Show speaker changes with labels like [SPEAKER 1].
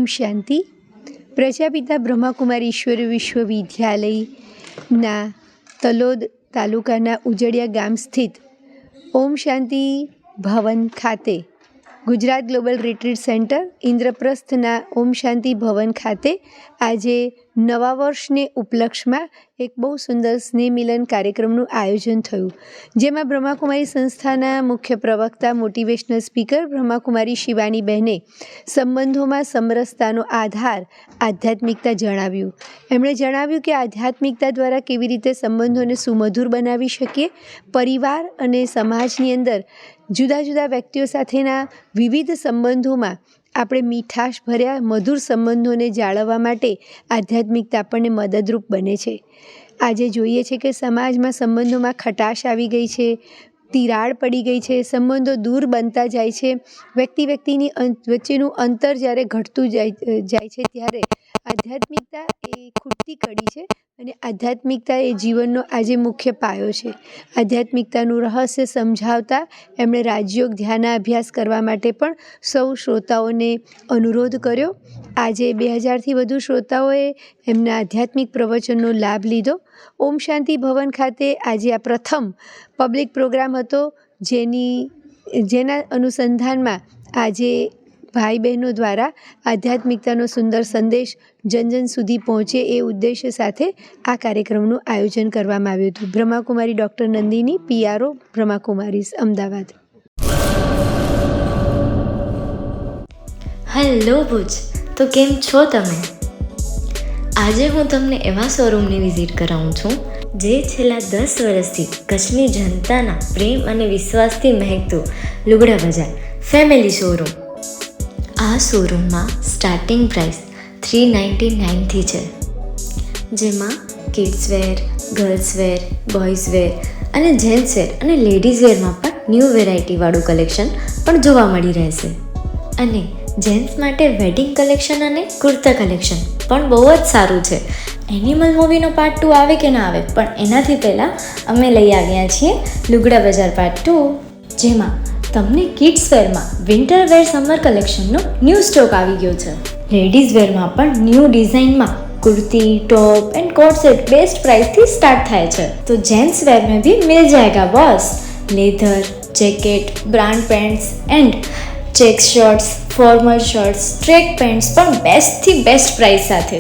[SPEAKER 1] ઓમ શાંતિ. પ્રજાપિતા બ્રહ્માકુમારી ઈશ્વર વિશ્વવિદ્યાલયના તલોદ તાલુકાના ઉજળિયા ગામ સ્થિત ઓમ શાંતિ ભવન ખાતે ગુજરાત ગ્લોબલ રિટ્રીટ સેન્ટર ઇન્દ્રપ્રસ્થના ઓમ શાંતિ ભવન ખાતે આજે નવા વર્ષને ઉપલક્ષમાં એક બહુ સુંદર સ્નેહ મિલન કાર્યક્રમનું આયોજન થયું, જેમાં બ્રહ્માકુમારી સંસ્થાના મુખ્ય પ્રવક્તા મોટિવેશનલ સ્પીકર બ્રહ્માકુમારી શિવાની બહેને સંબંધોમાં સમરસતાનો આધાર આધ્યાત્મિકતા જણાવ્યું. એમણે જણાવ્યું કે આધ્યાત્મિકતા દ્વારા કેવી રીતે સંબંધોને સુમધુર બનાવી શકીએ. પરિવાર અને સમાજની અંદર જુદા જુદા વ્યક્તિઓ સાથેના વિવિધ સંબંધોમાં આપણે મીઠાશ ભર્યા મધુર સંબંધોને જાળવવા માટે આધ્યાત્મિકતા આપણને મદદરૂપ બને છે. આજે જોઈએ છે કે સમાજમાં સંબંધોમાં ખટાશ આવી ગઈ છે, તિરાડ પડી ગઈ છે, સંબંધો દૂર બનતા જાય છે. વ્યક્તિની વચ્ચેનું અંતર જ્યારે ઘટતું જાય છે ત્યારે આધ્યાત્મિકતા એ ખૂટતી કડી છે અને આધ્યાત્મિકતા એ જીવનનો આજે મુખ્ય પાયો છે. આધ્યાત્મિકતાનું રહસ્ય સમજાવતા એમણે રાજયોગ ધ્યાન અભ્યાસ કરવા માટે પણ સૌ શ્રોતાઓને અનુરોધ કર્યો. આજે 2000થી વધુ શ્રોતાઓએ એમના આધ્યાત્મિક પ્રવચનનો લાભ લીધો. ઓમ શાંતિ ભવન ખાતે આજે આ પ્રથમ પબ્લિક પ્રોગ્રામ હતો, જેના અનુસંધાનમાં આજે ભાઈ બહેનો દ્વારા આધ્યાત્મિકતાનો સુંદર સંદેશ જન સુધી પહોંચે એ ઉદ્દેશ્ય સાથે આ કાર્યક્રમનું આયોજન કરવામાં આવ્યું હતું. Brahmakumari doctor Nandini, PRO Brahma Kumaris, Ahmedabad.
[SPEAKER 2] Hello Bhuj, તો કેમ છો તમે? આજે હું તમને એવા શોરૂમની વિઝિટ કરાવું છું જે છેલ્લા 10 વર્ષથી કચ્છની જનતાના પ્રેમ અને વિશ્વાસથી મહેકતું લુગડા બજાર ફેમિલી શોરૂમ. આ શોરૂમમાં સ્ટાર્ટિંગ પ્રાઇસ 399થી છે, જેમાં kids wear, girls wear, boys wear અને જેન્ટ્સ વેર અને લેડીઝ વેરમાં પણ ન્યૂ વેરાયટીવાળું કલેક્શન પણ જોવા મળી રહેશે. અને જેન્ટ્સ માટે વેડિંગ કલેક્શન અને કુર્તા કલેક્શન પણ બહુ જ સારું છે. એનિમલ મૂવીનો પાર્ટ 2 આવે કે ના આવે, પણ એનાથી પહેલાં અમે લઈ આવ્યા છીએ લુગડા બજાર પાર્ટ 2, જેમાં તમને કિડ્સ વેરમાં વિન્ટર વેર સમર કલેક્શનનો ન્યૂ સ્ટોક આવી ગયો છે. લેડીઝ વેરમાં પણ ન્યૂ ડિઝાઇનમાં kurti, top and coat set best price थी स्टार्ट थाय छे. तो जेंट्स वेर में भी मिल जाएगा boss. Leather, jacket, brand pants and check shirts, formal shirts, track pants पर बेस्ट थी बेस्ट प्राइस साथे.